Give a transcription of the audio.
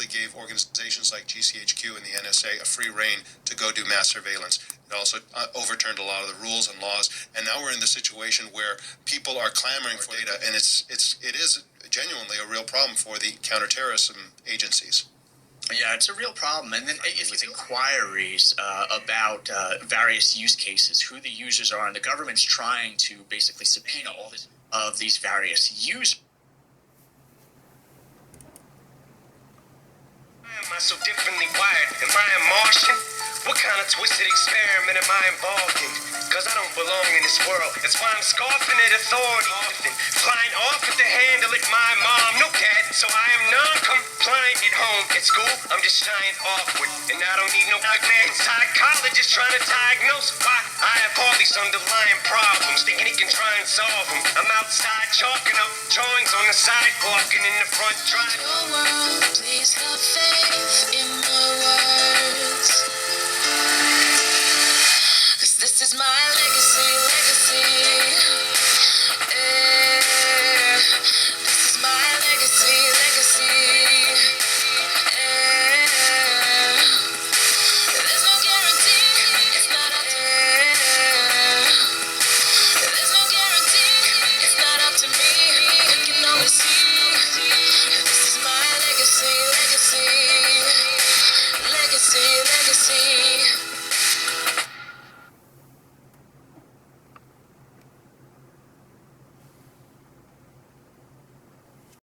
essentially gave organizations like GCHQ and the NSA a free rein to go do mass surveillance. It also overturned a lot of the rules and laws, and now we're in the situation where people are clamoring for data, and it is genuinely a real problem for the counterterrorism agencies. Yeah, it's a real problem. And then with inquiries about various use cases, who the users are, and the government's trying to basically subpoena all of these various users. Am I so differently wired? Am I a Martian? What kind of twisted experiment am I involved in? Cause I don't belong in this world. That's why I'm scoffing at authority. Flying off at the handle at my mom. No dad, so I am non-compliant at home. At school, I'm just shying awkward. And I don't need no man psychologist trying to diagnose why I have all these underlying problems. Thinking he can try and solve them. I'm outside chalking up drawings on the sidewalk and in the front drive. Your world, please have faith in my words. Cause this is my legacy. This is my legacy. There's no guarantee, it's not up to me. There's no guarantee, it's not up to me. You can always see. This is my legacy.